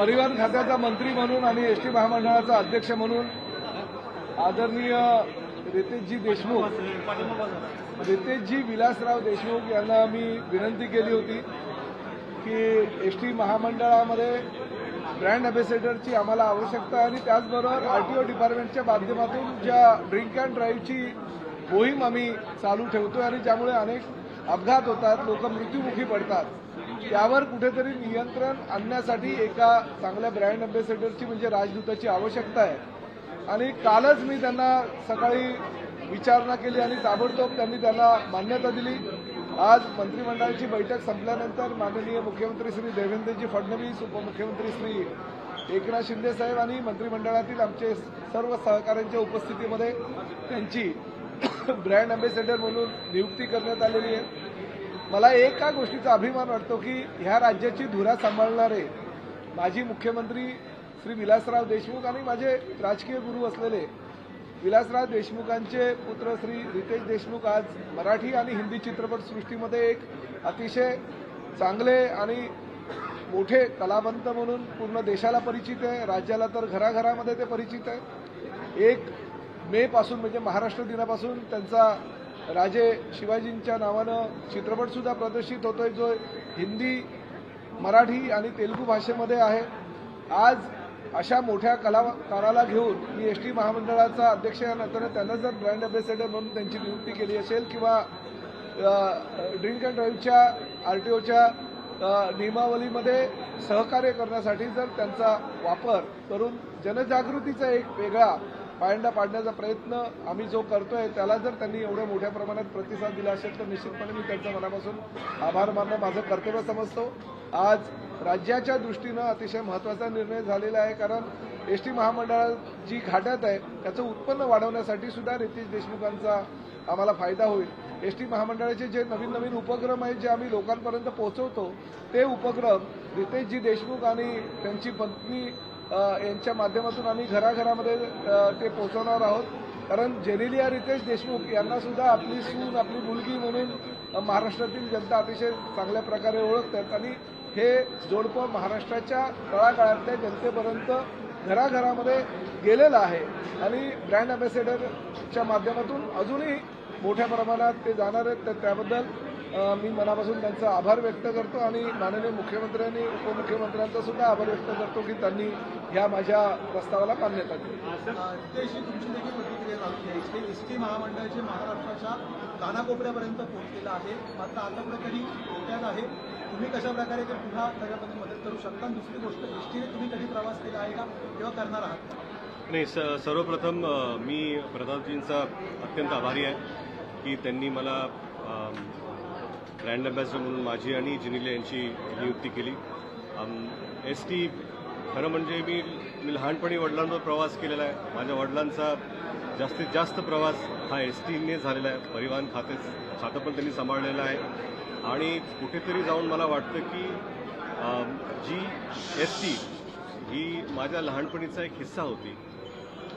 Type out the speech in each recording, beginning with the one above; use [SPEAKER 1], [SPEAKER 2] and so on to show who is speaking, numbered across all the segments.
[SPEAKER 1] परिवहन खात्याचा मंत्री म्हणून आणि एसटी महामंडळाचा अध्यक्ष म्हणून आदरणीय रितेशजी विलासराव देशमुख यांना मी विनंती केली होती की एसटी महामंडळामध्ये ब्रँड अँबॅसेडरची आम्हाला आवश्यकता आहे आणि त्याचबरोबर आरटीओ डिपार्टमेंटच्या माध्यमातून ज्या ड्रिंक अँड ड्राईव्हची मोहीम आम्ही चालू ठेवतोय आणि ज्यामुळे अनेक अपघात होतात, लोक मृत्युमुखी पडतात, त्यावर कुठेतरी नियंत्रण आणण्यासाठी एका चांगल्या ब्रँड अँबॅसेडरची म्हणजे राजदूताची आवश्यकता आहे। आणि कालच मी त्यांना सकाळी विचारणा केली आणि ताबडतोब त्यांनी त्याला मान्यता दिली। आज मंत्रिमंडळाची बैठक संपल्यानंतर माननीय मुख्यमंत्री श्री देवेंद्रजी फडणवीस, उपमुख्यमंत्री श्री एकनाथ शिंदे साहेब आणि मंत्रिमंडळातील आमचे सर्व सहकाऱ्यांच्या उपस्थितीमध्ये त्यांची ब्रँड अँबॅसेडर म्हणून नियुक्ती करण्यात आलेली आहे। मला एका गोष्टीचा अभिमान वाटतो की ह्या राज्याची धुरा सांभाळणारे माजी मुख्यमंत्री श्री विलासराव देशमुख आणि माझे राजकीय गुरु असलेले विलासराव देशमुखांचे पुत्र श्री रितेश देशमुख आज मराठी आणि हिंदी चित्रपटसृष्टीमध्ये एक अतिशय चांगले आणि मोठे कलावंत म्हणून पूर्ण देशाला परिचित आहे, राज्याला तर घराघरामध्ये ते परिचित आहे। 1 मे पासून म्हणजे महाराष्ट्र दिनापासून त्यांचा राजे शिवाजींच्या नावानं चित्रपटसुद्धा प्रदर्शित होतोय, जो हिंदी, मराठी आणि तेलुगू भाषेमध्ये आहे। आज अशा मोठ्या कलाकाराला घेऊन मी एसटी महामंडळाचा अध्यक्ष या नात्याने त्यांना जर ब्रँड अँबॅसेडर म्हणून त्यांची नियुक्ती केली असेल किंवा ड्रिंक अँड ड्राईव्हच्या आरटीओच्या नियमावलीमध्ये सहकार्य करण्यासाठी जर त्यांचा वापर करून जनजागृतीचा एक वेगळा पायंडा पाडण्याचा प्रयत्न आम्ही जो करतोय, त्याला जर त्यांनी एवढ्या मोठ्या प्रमाणात प्रतिसाद दिला असेल तर निश्चितपणे मी त्यांचा मनापासून आभार मानणं माझं कर्तव्य समजतो। आज राज्याच्या दृष्टीनं अतिशय महत्त्वाचा निर्णय झालेला आहे, कारण एसटी महामंडळ जी घाट्यात आहे त्याचं उत्पन्न वाढवण्यासाठी सुद्धा रितेश देशमुखांचा आम्हाला फायदा होईल। एसटी महामंडळाचे जे नवीन नवीन उपक्रम आहेत जे आम्ही लोकांपर्यंत पोहोचवतो, ते उपक्रम रितेशजी देशमुख आणि त्यांची पत्नी यांच्या माध्यमातून आम्ही घराघरामध्ये ते पोहोचवणार आहोत। कारण जेनेलिया रितेश देशमुख यांना सुद्धा आपली सून, आपली मुलगी म्हणून महाराष्ट्रातील जनता अतिशय चांगल्या प्रकारे ओळखतात आणि हे जोडपं महाराष्ट्राच्या तळागाळातल्या जनतेपर्यंत घराघरामध्ये गेलेलं आहे आणि ब्रँड अँबॅसेडरच्या माध्यमातून अजूनही मोठ्या प्रमाणात ते जाणार आहेत। तर त्याबद्दल मी मनापासून त्यांचा आभार व्यक्त करतो आणि माननीय मुख्यमंत्र्यांनी, उपमुख्यमंत्र्यांचा सुद्धा आभार व्यक्त करतो की त्यांनी ह्या माझ्या प्रस्तावाला मान्यता दिली।
[SPEAKER 2] तुमची देखील प्रतिक्रिया एसटी महामंडळाचे महाराष्ट्राच्या कानाकोपऱ्यापर्यंत पोहोचलेलं आहे, मात्र आता कुठेतरी तोट्यात आहे। तुम्ही कशा प्रकारे ते पुन्हा त्याच्यामध्ये मदत करू शकता? दुसरी गोष्ट, एसटीने तुम्ही कधी प्रवास केला आहे का किंवा करणार आहात?
[SPEAKER 3] नाही, सर्वप्रथम मी प्रतापजींचा अत्यंत आभारी आहे की त्यांनी मला ब्रँड अँबॅसेडर म्हणून माझी आणि जेनेलिया यांची नियुक्ती केली। एसटी खरं म्हणजे मी लहानपणी वडिलांवर प्रवास केलेला आहे। माझ्या वडिलांचा जास्तीत जास्त प्रवास हा एसटीने झालेला आहे। परिवहन खातं पण त्यांनी सांभाळलेलं आहे आणि कुठेतरी जाऊन मला वाटतं की जी एसटी ही माझ्या लहानपणीचा एक हिस्सा होती,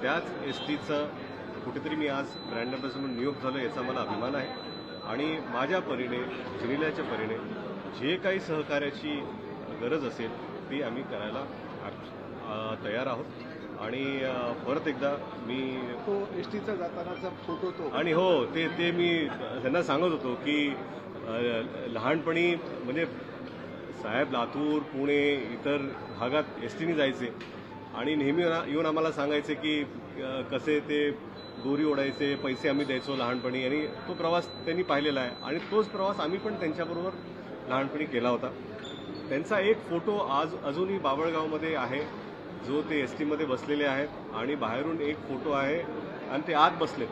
[SPEAKER 3] त्याच एसटीचं कुठेतरी मी आज ब्रँड अँबॅसेडर म्हणून नियुक्त झालो, याचा मला अभिमान आहे। आणि माझ्या परीने, जेनेलियाच्या परीने जे काही सहकार्याची गरज असेल ती आम्ही करायला तयार आहोत। आणि परत एकदा मी
[SPEAKER 1] तो एसटीचा जातानाचा फोटो तो
[SPEAKER 3] आणि हो ते मी त्यांना सांगत होतो की लहानपणी म्हणजे साहेब लातूर, पुणे, इतर भागात एसटीने जायचे आणि नेहमी येऊन आम्हाला सांगायचे की कसे ते दोरी ओढायचे, पैसे आम्ही द्यायचो लहानपणी, आणि तो प्रवास त्यांनी पाहिलेला आहे आणि तोच प्रवास आम्ही पण त्यांच्याबरोबर लहानपणी केला होता। त्यांचा एक फोटो अजूनही बाभळगावमध्ये आहे, जो ते एसटीमध्ये बसलेले आहेत आणि बाहेरून एक फोटो आहे आणि ते आत बसलेत।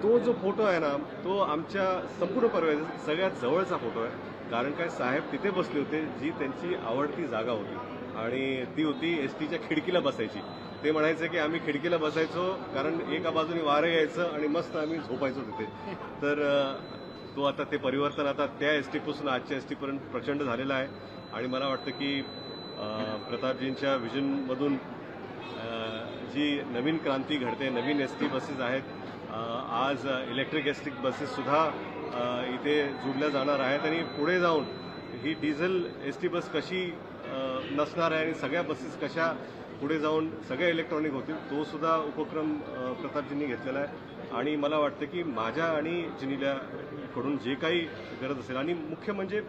[SPEAKER 3] तो जो फोटो आहे ना, तो आमच्या संपूर्ण परिवाराचा सगळ्यात जवळचा फोटो आहे, कारण काय साहेब तिथे बसले होते, जी त्यांची आवडती जागा होती आणि ती होती एसटीच्या खिडकीला बसायची। ते म्हणायचे की आम्ही खिडकीला बसायचो कारण एका बाजूने वारं यायचं आणि मस्त आम्ही झोपायचो तिथे। तर तो आता ते परिवर्तन आता त्या एसटीपासून आजच्या एसटीपर्यंत प्रचंड झालेलं आहे आणि मला वाटतं की प्रतापजींच्या व्हिजनमधून जी नवीन क्रांती घडते, नवीन एसटी बसेस आहेत, आज इलेक्ट्रिक एसटी बसेससुद्धा इथे जोडल्या जाणार आहेत आणि पुढे जाऊन ही डिझेल एसटी बस कशी नसणार आहे आणि सगळ्या बसेस कशा पुढे जाऊन सगळ्या इलेक्ट्रॉनिक होतील तो सुद्धा उपक्रम प्रतापजींनी घेतलेला आहे आणि मला वाटतं की माझ्या आणि जिनिल्याकडून जे काही गरज असेल आणि मुख्य म्हणजे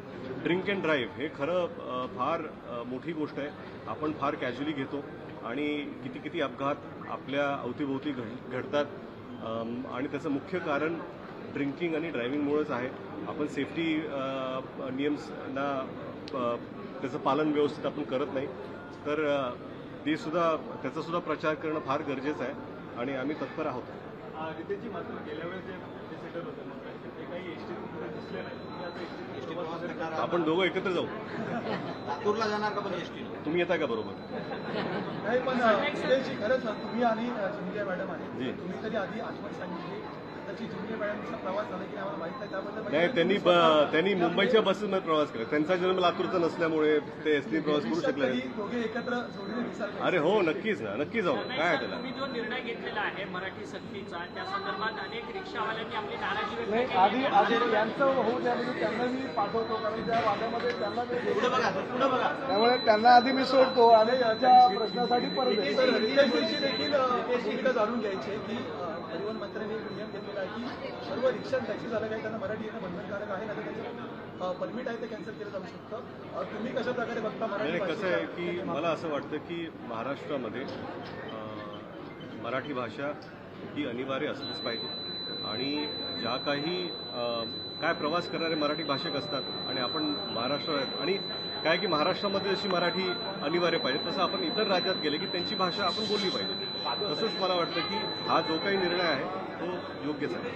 [SPEAKER 3] ड्रिंक अँड ड्राईव्ह हे खरं फार मोठी गोष्ट आहे. आपण फार कॅज्युअली घेतो आणि किती किती अपघात आपल्या अवतीभोवती घडतात आणि त्याचं मुख्य कारण ड्रिंकिंग आणि ड्रायव्हिंगमुळेच आहे. आपण सेफ्टी नियमांना त्याचं पालन व्यवस्थित आपण करत नाही तर त्याचा सुद्धा प्रचार करणं फार गरजेचं आहे आणि आम्ही तत्पर आहोत.
[SPEAKER 2] रितेशजी मात्र गेल्या वेळेस जे सेटर होते ते काही एसटी दिसले नाही.
[SPEAKER 3] आपण दोघं एकत्र जाऊ.
[SPEAKER 2] लातूरला जाणार का पण एसटी
[SPEAKER 3] तुम्ही येताय का बरोबर?
[SPEAKER 2] नाही पण रितेशजी खरंच तुम्ही आणि जिंजे मॅडम आहे
[SPEAKER 3] जी.
[SPEAKER 2] तुम्ही कधी आधी आठवण सांगितली त्याची जिंजे मॅडमचा प्रवास झाला की आम्हाला माहित नाही त्याबद्दल
[SPEAKER 3] नाही त्यांनी मुंबईच्या बसेसमध्ये प्रवास केला. त्यांचा जन्म लातूरचा नसल्यामुळे ते एसटी प्रवास करू शकले नाही.
[SPEAKER 2] दोघे एकत्र जोडले दिसाल का?
[SPEAKER 3] अरे हो नक्कीच ना नक्की जाऊ काय आहे त्याला.
[SPEAKER 4] तुम्ही जो निर्णय घेतलेला आहे मराठी सक्तीचा त्या संदर्भात अनेक रिक्षावाल्यांनी आपली नाराजी व्यक्त
[SPEAKER 1] नाही
[SPEAKER 4] केली
[SPEAKER 1] आधी यांचं होऊ द्या म्हणजे त्यांना मी पाठवतो कारण त्या वादामध्ये त्यांना त्यामुळे त्यांना आधी मी सोडतो आणि याच्या प्रश्नासाठी परत येतो.
[SPEAKER 2] तर रितेशजीची देखील भूमिका जाणून घ्यायची आहे की परिवहन मंत्र्यांनी एक नियम घेतलेला आहे की सर्व रिक्षा टॅक्सी झालं आहे त्यांना मराठी येणं बंधनकारक आहे ना त्याचं परमिट आहे ते कॅन्सल केलं जाऊ शकतं. तुम्ही कशा प्रकारे बघता मराठी
[SPEAKER 3] कसं आहे की मला असं वाटतं की महाराष्ट्रामध्ये मराठी भाषा ही अनिवार्य असलीच पाहिजे आणि ज्या काही काय प्रवास करणारे मराठी भाषिक असतात आणि आपण महाराष्ट्रात आणि काय की महाराष्ट्रामध्ये जशी मराठी अनिवार्य पाहिजे तसं आपण इतर राज्यात गेले की त्यांची भाषा आपण बोलली पाहिजे. तसंच मला वाटतं की हा जो काही निर्णय आहे तो योग्यच आहे.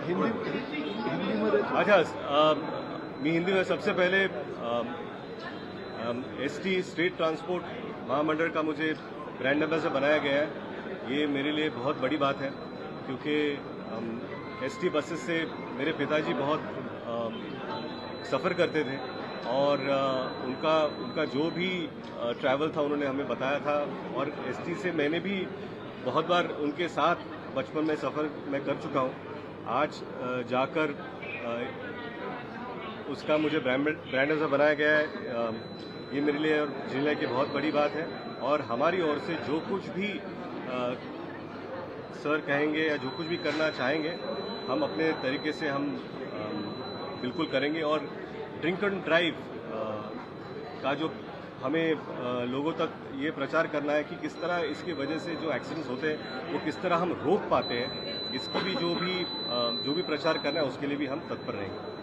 [SPEAKER 1] हिंदीमध्ये
[SPEAKER 3] अच्छा मैं हिंदी में सबसे पहले एसटी स्टेट ट्रांसपोर्ट महामंडल का मुझे ब्रांड एम्बेसडर बनाया गया है. ये मेरे लिए बहुत बड़ी बात है क्योंकि एसटी बसेस से मेरे पिताजी बहुत सफ़र करते थे और उनका जो भी ट्रैवल था उन्होंने हमें बताया था और एसटी से मैंने भी बहुत बार उनके साथ बचपन में सफ़र मैं कर चुका हूँ. आज जाकर उसका मुझे ब्रांड एम्बेसडर बनाया गया है. ये मेरे लिए और जिले की बहुत बड़ी बात है और हमारी ओर से जो कुछ भी सर कहेंगे या जो कुछ भी करना चाहेंगे हम अपने तरीके से हम बिल्कुल करेंगे. और ड्रिंक एंड ड्राइव का जो हमें लोगों तक ये प्रचार करना है कि किस तरह इसकी वजह से जो एक्सीडेंट्स होते हैं वो किस तरह हम रोक पाते हैं, इसकी भी जो भी प्रचार करना है उसके लिए भी हम तत्पर रहेंगे.